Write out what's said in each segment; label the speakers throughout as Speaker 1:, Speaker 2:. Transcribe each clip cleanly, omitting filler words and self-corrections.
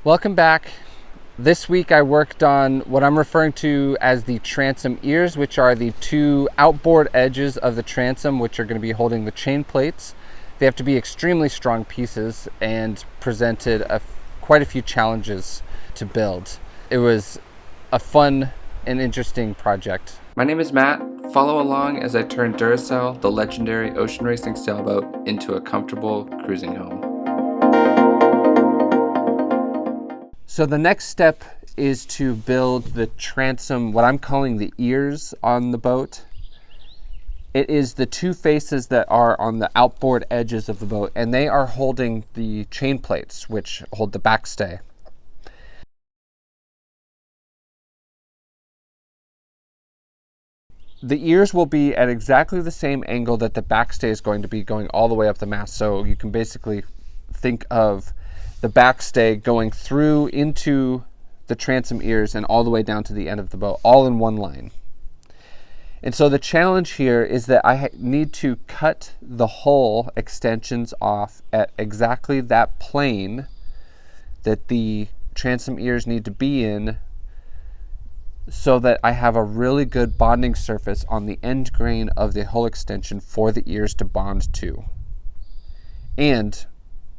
Speaker 1: Welcome back. This week I worked on what I'm referring to as the transom ears, which are the two outboard edges of the transom, which are going to be holding the chain plates. They have to be extremely strong pieces and presented quite a few challenges to build. It was a fun and interesting project. My name is Matt. Follow along as I turn Duracell, the legendary ocean racing sailboat, into a comfortable cruising home. So the next step is to build the transom, what I'm calling the ears on the boat. It is the two faces that are on the outboard edges of the boat, and they are holding the chain plates, which hold the backstay. The ears will be at exactly the same angle that the backstay is going to be, going all the way up the mast. So you can basically think of the backstay going through into the transom ears and all the way down to the end of the boat, all in one line. And so the challenge here is that I need to cut the hull extensions off at exactly that plane that the transom ears need to be in, so that I have a really good bonding surface on the end grain of the hull extension for the ears to bond to, and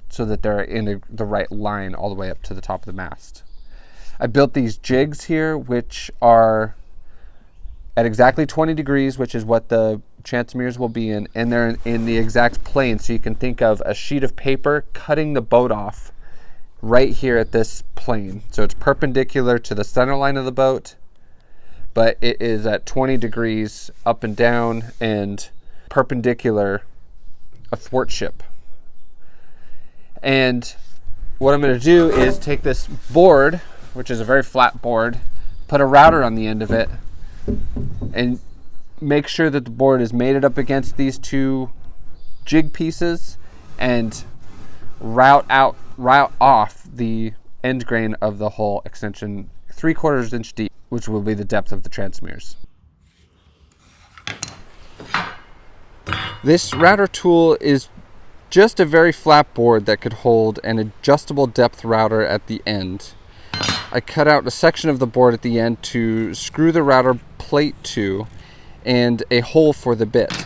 Speaker 1: so that they're in the right line all the way up to the top of the mast. I built these jigs here, which are at exactly 20 degrees, which is what the transom ears will be in, and they're in the exact plane. So you can think of a sheet of paper cutting the boat off right here at this plane. So it's perpendicular to the center line of the boat, but it is at 20 degrees up and down and perpendicular athwartship. And what I'm going to do is take this board, which is a very flat board, put a router on the end of it, and make sure that the board is mated up against these two jig pieces, and route off the end grain of the hull extension 3/4 inch deep, which will be the depth of the transom ears. This router tool is just a very flat board that could hold an adjustable depth router at the end. I cut out a section of the board at the end to screw the router plate to, and a hole for the bit.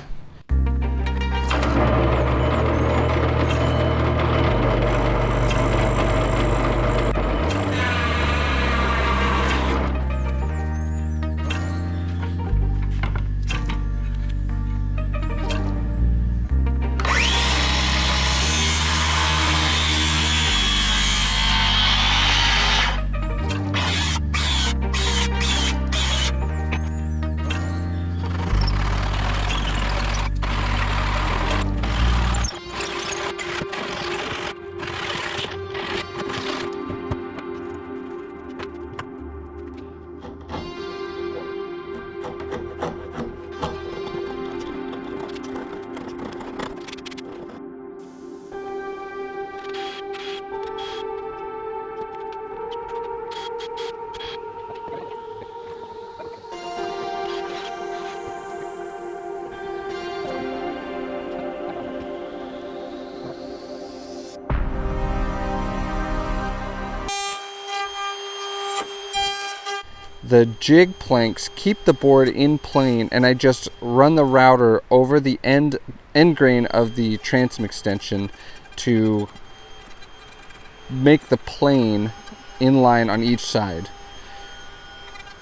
Speaker 1: The jig planks keep the board in plane, and I just run the router over the end grain of the transom extension to make the plane in line on each side.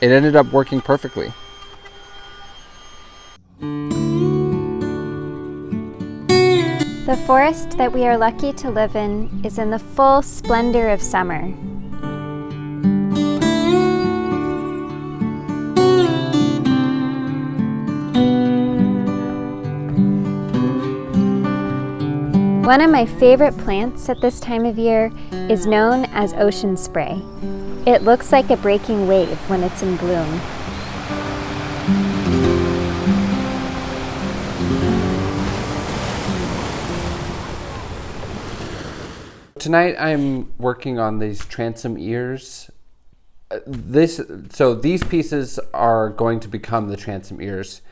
Speaker 1: It ended up working perfectly.
Speaker 2: The forest that we are lucky to live in is in the full splendor of summer. One of my favorite plants at this time of year is known as ocean spray. It looks like a breaking wave when it's in bloom.
Speaker 1: Tonight I'm working on these transom ears. So these pieces are going to become the transom ears.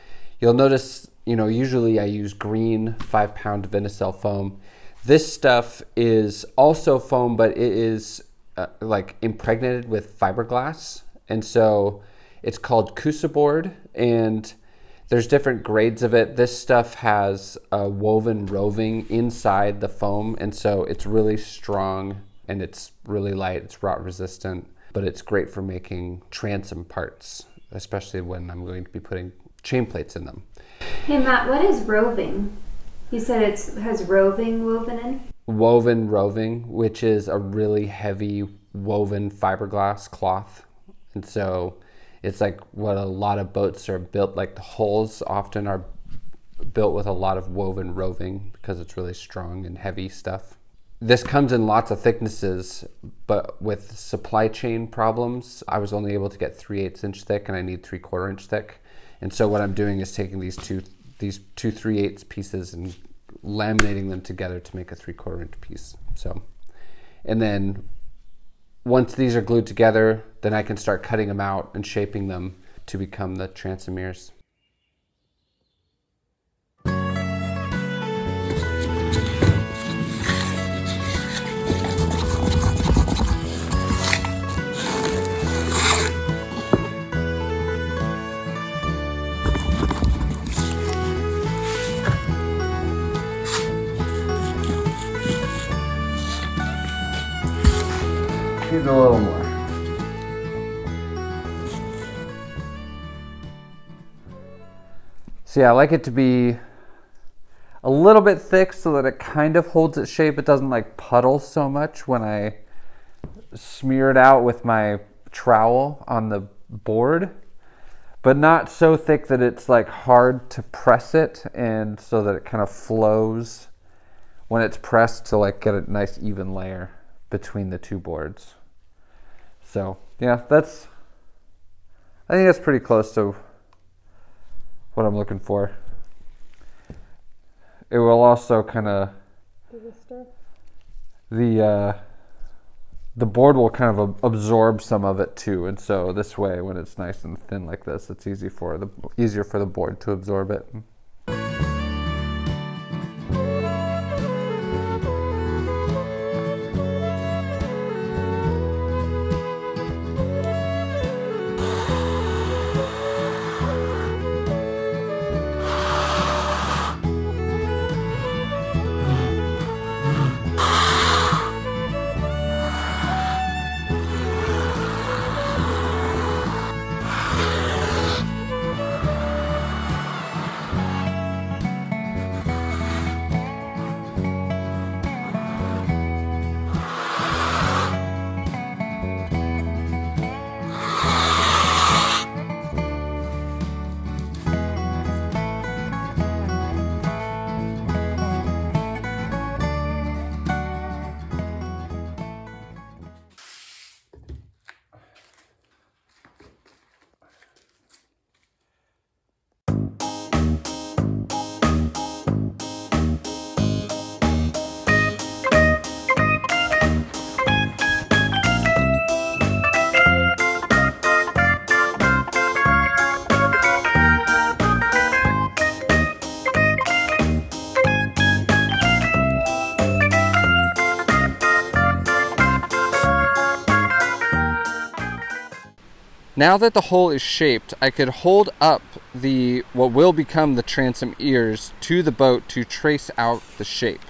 Speaker 1: You'll notice, usually I use green 5-pound Vinicel foam. This stuff is also foam, but it is like impregnated with fiberglass. And so it's called board, and there's different grades of it. This stuff has a woven roving inside the foam, and so it's really strong and it's really light. It's rot resistant, but it's great for making transom parts, especially when I'm going to be putting chain plates in them.
Speaker 2: Hey Matt, what is roving? You said it has roving woven in?
Speaker 1: Woven roving, which is a really heavy woven fiberglass cloth. And so it's like what a lot of boats are built, like the hulls often are built with a lot of woven roving because it's really strong and heavy stuff. This comes in lots of thicknesses, but with supply chain problems, I was only able to get 3/8 inch thick and I need 3/4 inch thick. And so what I'm doing is taking these two 3/8 pieces and laminating them together to make a 3/4 inch piece. So, and then once these are glued together, then I can start cutting them out and shaping them to become the transom ears. Needs a little more. So yeah, I like it to be a little bit thick so that it kind of holds its shape. It doesn't like puddle so much when I smear it out with my trowel on the board, but not so thick that it's like hard to press it, and so that it kind of flows when it's pressed to like get a nice even layer between the two boards. So yeah, I think that's pretty close to what I'm looking for. It will also kind of, the board will kind of absorb some of it too, and so this way, when it's nice and thin like this, it's easier for the board to absorb it. Now that the hull is shaped, I could hold up what will become the transom ears to the boat to trace out the shape.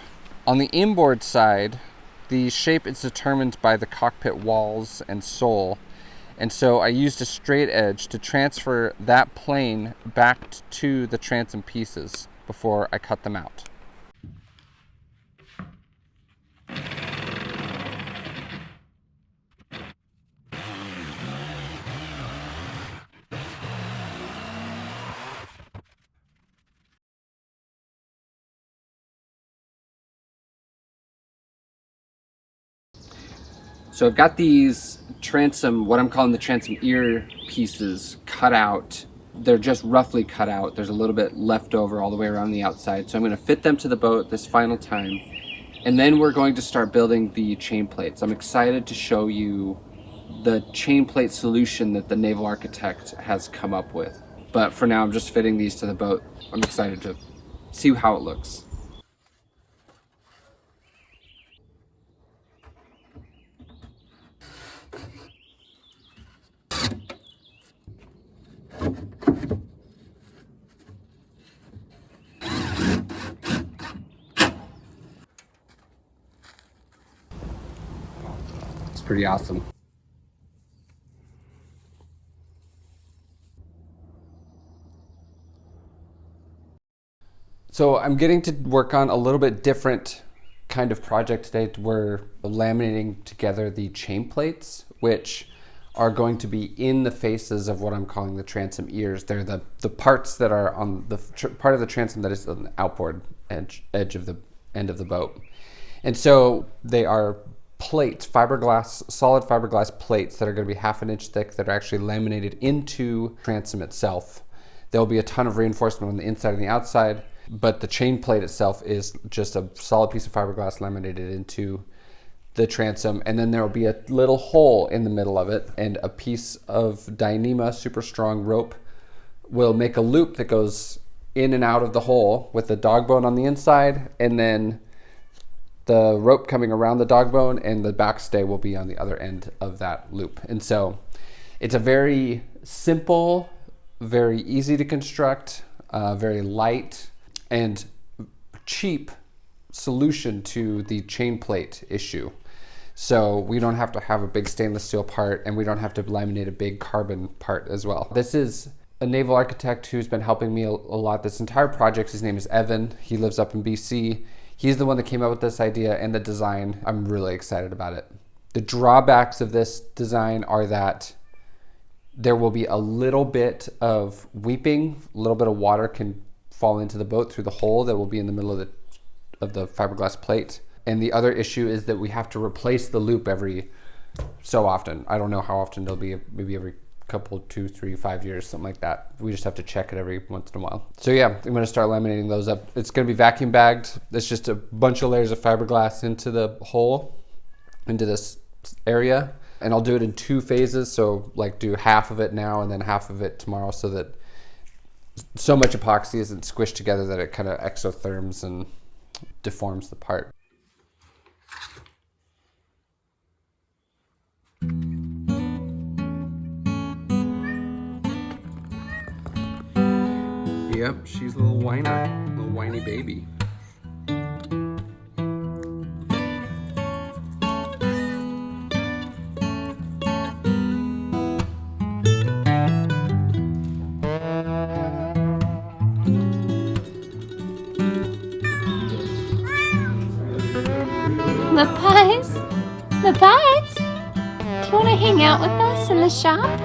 Speaker 1: On the inboard side, the shape is determined by the cockpit walls and sole, and so I used a straight edge to transfer that plane back to the transom pieces before I cut them out. So I've got these transom, what I'm calling the transom ear pieces, cut out. They're just roughly cut out. There's a little bit left over all the way around the outside. So I'm going to fit them to the boat this final time. And then we're going to start building the chain plates. I'm excited to show you the chain plate solution that the naval architect has come up with. But for now, I'm just fitting these to the boat. I'm excited to see how it looks. pretty awesome. So I'm getting to work on a little bit different kind of project today. We're laminating together the chain plates, which are going to be in the faces of what I'm calling the transom ears. They're the parts that are on the part of the transom that is on the outboard edge of the end of the boat. And so they are plates, fiberglass, solid fiberglass plates that are going to be 1/2 inch thick that are actually laminated into transom itself. There'll be a ton of reinforcement on the inside and the outside, but the chain plate itself is just a solid piece of fiberglass laminated into the transom, and then there will be a little hole in the middle of it, and a piece of Dyneema super strong rope will make a loop that goes in and out of the hole with the dog bone on the inside, and then the rope coming around the dog bone, and the backstay will be on the other end of that loop. And so it's a very simple, very easy to construct, very light and cheap solution to the chain plate issue. So we don't have to have a big stainless steel part, and we don't have to laminate a big carbon part as well. This is a naval architect who's been helping me a lot this entire project. His name is Evan. He lives up in BC. He's the one that came up with this idea and the design. I'm really excited about it. The drawbacks of this design are that there will be a little bit of weeping, a little bit of water can fall into the boat through the hole that will be in the middle of the fiberglass plate. And the other issue is that we have to replace the loop every so often. I don't know how often it'll be, maybe every couple, 2, 3, 5 years, something like that. We just have to check it every once in a while. So yeah, I'm gonna start laminating those up. It's gonna be vacuum bagged. It's just a bunch of layers of fiberglass into the hole, into this area. And I'll do it in 2 phases. So like do half of it now and then half of it tomorrow, so that so much epoxy isn't squished together that it kind of exotherms and deforms the part. Yep, she's a little whiny baby.
Speaker 2: The pies? The pies? Do you want to hang out with us in the shop?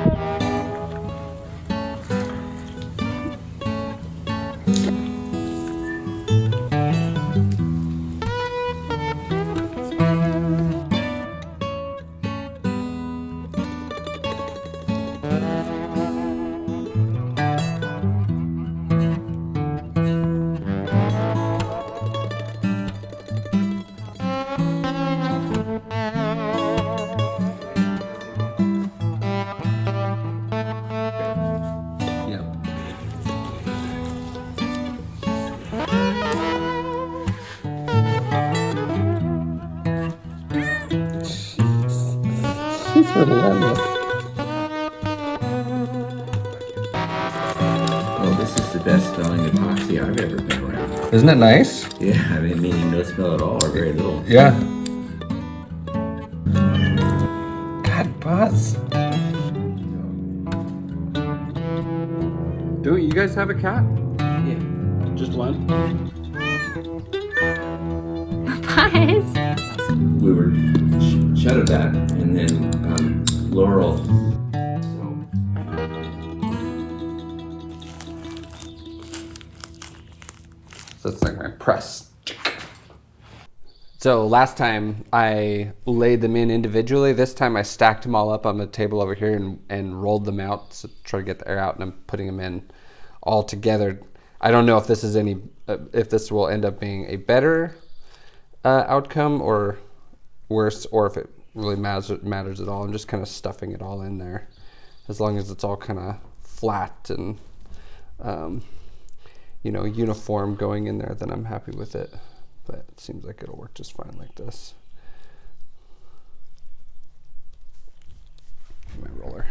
Speaker 1: She's relentless.
Speaker 3: Oh, this is the best smelling epoxy I've ever been around.
Speaker 1: Isn't that nice?
Speaker 3: Yeah, I mean, meaning no smell at all or very little.
Speaker 1: Yeah. God, Buzz. Don't you guys have a cat?
Speaker 3: Yeah.
Speaker 1: Just one?
Speaker 2: Pies?
Speaker 3: We were shadowed that, and then Laurel.
Speaker 1: So it's like my press. So last time I laid them in individually. This time I stacked them all up on the table over here and rolled them out to try to get the air out, and I'm putting them in all together. I don't know if this is if this will end up being a better outcome or worse, or if it really matters at all. I'm just kind of stuffing it all in there, as long as it's all kind of flat and uniform going in there, then I'm happy with it. But it seems like it'll work just fine like this. My roller.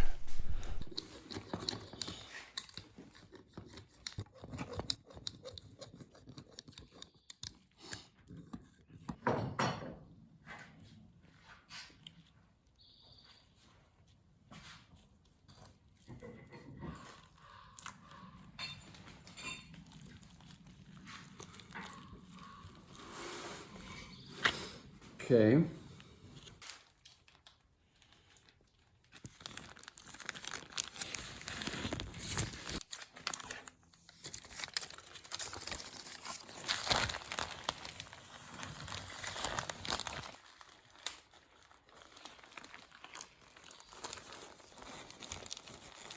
Speaker 1: Okay.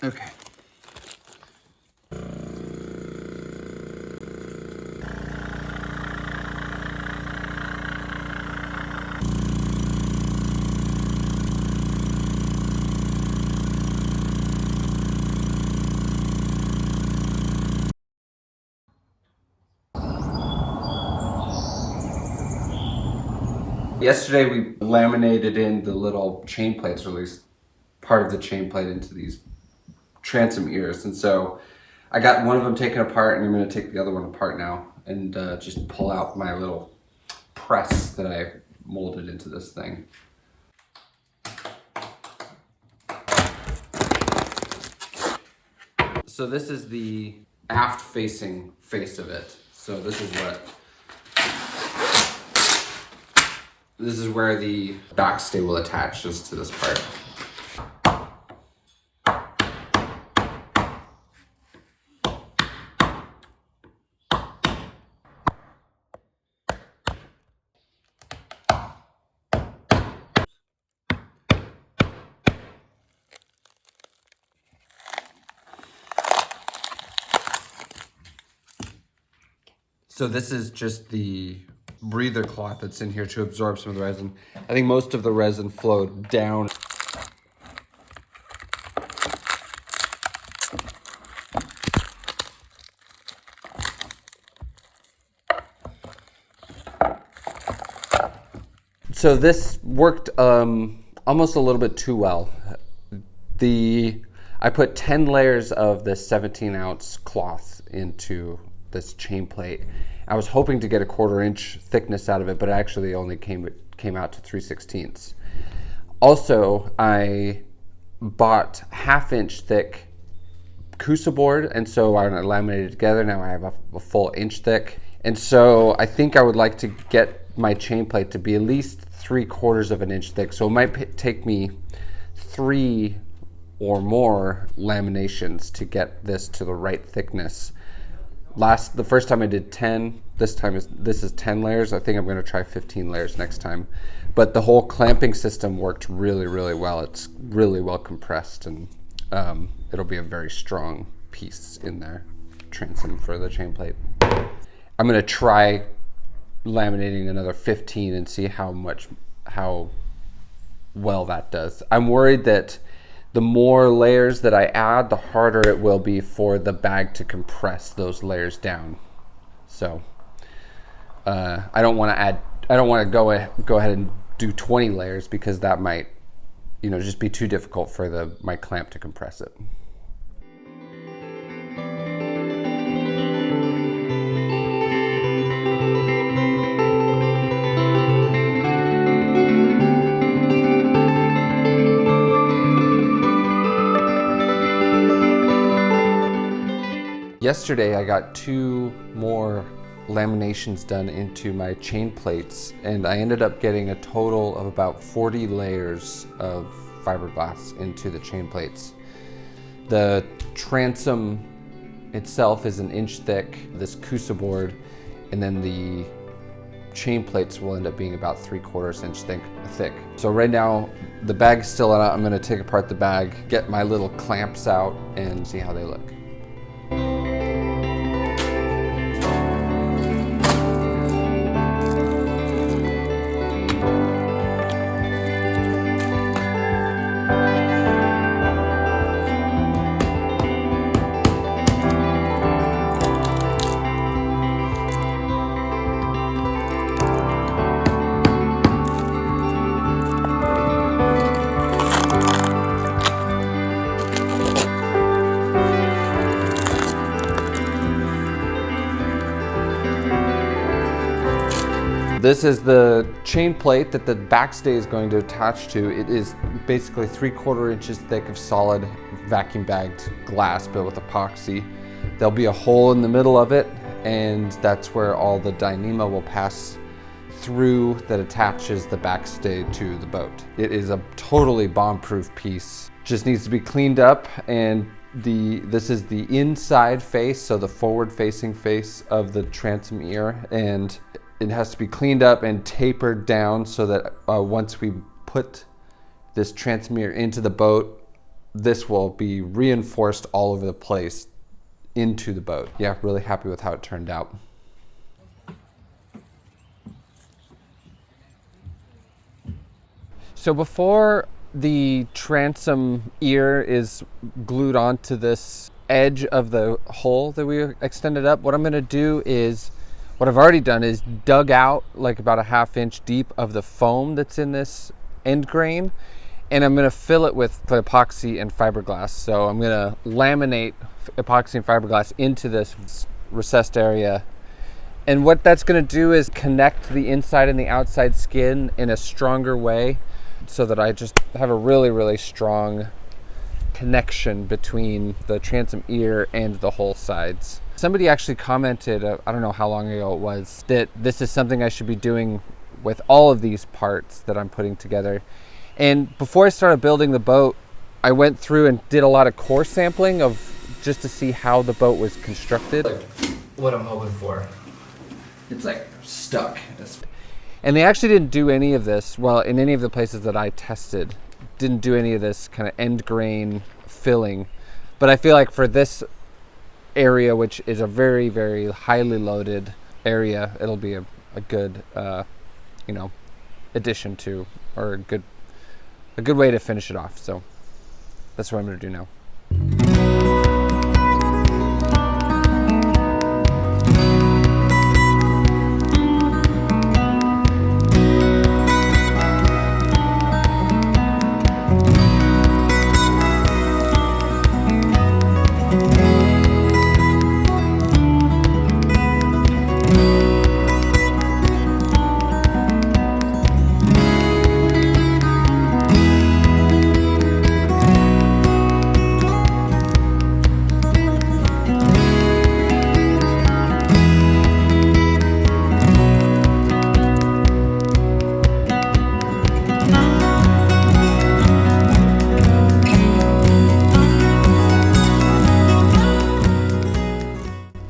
Speaker 1: Okay. Yesterday we laminated in the little chain plates, or at least part of the chain plate, into these transom ears, and so I got one of them taken apart, and I'm going to take the other one apart now and just pull out my little press that I molded into this thing. So this is the aft facing face of it. So this is where the backstay will attach, just to this part. So this is just the breather cloth that's in here to absorb some of the resin. I think most of the resin flowed down. So this worked almost a little bit too well. I put 10 layers of this 17-ounce cloth into this chain plate. I was hoping to get a 1/4 inch thickness out of it, but it actually only came out to 3/16. Also, I bought 1/2 inch thick Cusa board, and so I laminated it together. Now I have a full inch thick. And so I think I would like to get my chain plate to be at least 3/4 of an inch thick. So it might take me 3 or more laminations to get this to the right thickness. The first time I did 10, this is 10 layers. I think I'm going to try 15 layers next time. But the whole clamping system worked really, really well. It's really well compressed, and it'll be a very strong piece in there, transom for the chain plate. I'm going to try laminating another 15 and see how well that does. I'm worried that the more layers that I add, the harder it will be for the bag to compress those layers down. So I don't want to go ahead and do 20 layers, because that might, just be too difficult for my clamp to compress it. Yesterday I got 2 more laminations done into my chain plates, and I ended up getting a total of about 40 layers of fiberglass into the chain plates. The transom itself is 1 inch thick, this Cusa board, and then the chain plates will end up being about 3/4 inch thick. So right now the bag's still out. I'm going to take apart the bag, get my little clamps out, and see how they look. This is the chain plate that the backstay is going to attach to. It is basically 3/4 inches thick of solid vacuum bagged glass built with epoxy. There'll be a hole in the middle of it, and that's where all the Dyneema will pass through that attaches the backstay to the boat. It is a totally bomb-proof piece. Just needs to be cleaned up, and this is the inside face, so the forward-facing face of the transom ear, and it has to be cleaned up and tapered down so that once we put this transom ear into the boat, this will be reinforced all over the place into the boat. Yeah, really happy with how it turned out. So before the transom ear is glued onto this edge of the hole that we extended up, what I'm gonna do is, what I've already done is dug out like about a 1/2 inch deep of the foam that's in this end grain, and I'm gonna fill it with epoxy and fiberglass. So I'm gonna laminate epoxy and fiberglass into this recessed area. And what that's gonna do is connect the inside and the outside skin in a stronger way, so that I just have a really, really strong connection between the transom ear and the hole sides. Somebody actually commented, I don't know how long ago it was, that this is something I should be doing with all of these parts that I'm putting together. And before I started building the boat, I went through and did a lot of core sampling of just to see how the boat was constructed. Like what I'm hoping for. It's like stuck. And they actually didn't do any of this, well, in any of the places that I tested, didn't do any of this kind of end grain filling. But I feel like for this area, which is a very, very highly loaded area, it'll be a good, addition to, or a good way to finish it off. So that's what I'm gonna do now.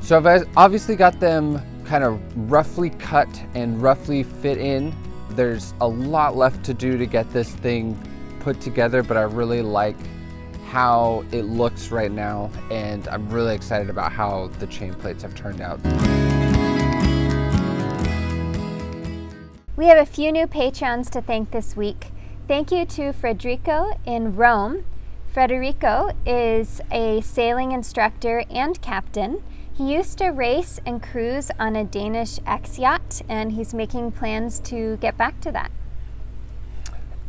Speaker 1: So I've obviously got them kind of roughly cut and roughly fit in. There's a lot left to do to get this thing put together, but I really like how it looks right now, and I'm really excited about how the chain plates have turned out.
Speaker 2: We have a few new patrons to thank this week. Thank you to Federico in Rome. Federico is a sailing instructor and captain. He used to race and cruise on a Danish ex-yacht, and he's making plans to get back to that.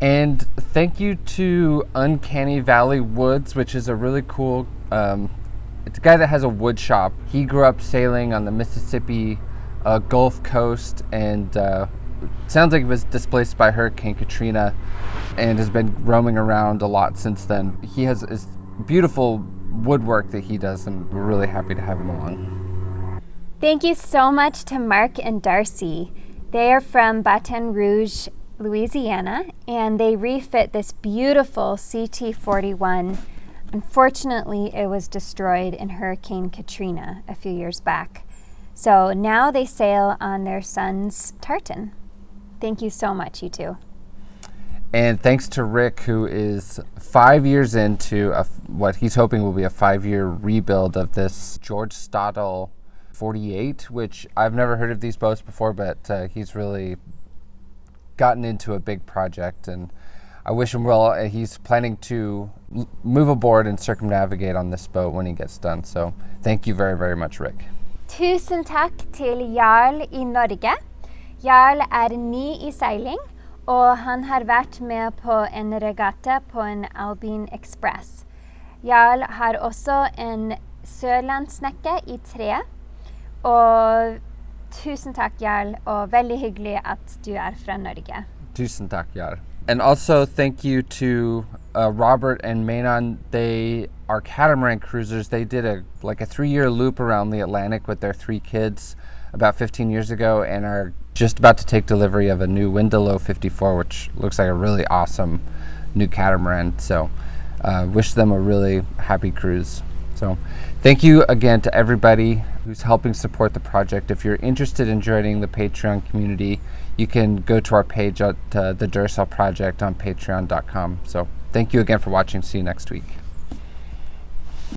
Speaker 1: And thank you to Uncanny Valley Woods, which is a really cool, it's a guy that has a wood shop. He grew up sailing on the Mississippi Gulf Coast, and sounds like he was displaced by Hurricane Katrina and has been roaming around a lot since then. He has this beautiful woodwork that he does, and we're really happy to have him along.
Speaker 2: Thank you so much to Mark and Darcy. They are from Baton Rouge, Louisiana, and they refit this beautiful CT-41. Unfortunately, it was destroyed in Hurricane Katrina a few years back. So now they sail on their son's tartan. Thank you so much, you two.
Speaker 1: And thanks to Rick, who is 5 years into what he's hoping will be a 5-year rebuild of this George Stadel 48, which I've never heard of these boats before, but he's really gotten into a big project, and I wish him well. He's planning to move aboard and circumnavigate on this boat when he gets done. So thank you very, very much, Rick.
Speaker 2: Tusen takk til Jarl I Norge. Jarl ny I seiling, og han har vært med på en regatta på en Albin Express. Jarl har også en sørlandssnekke I tre, og tusen takk, Jarl, og veldig hyggelig at du fra Norge.
Speaker 1: Tusen takk, Jarl. And also thank you to Robert and Manon. They are catamaran cruisers. They did a 3-year loop around the Atlantic with their 3 kids. about 15 years ago and are just about to take delivery of a new Windallow 54, which looks like a really awesome new catamaran. So wish them a really happy cruise. So thank you again to everybody who's helping support the project. If you're interested in joining the Patreon community, you can go to our page at the Duracell Project on patreon.com. So thank you again for watching. See you next week.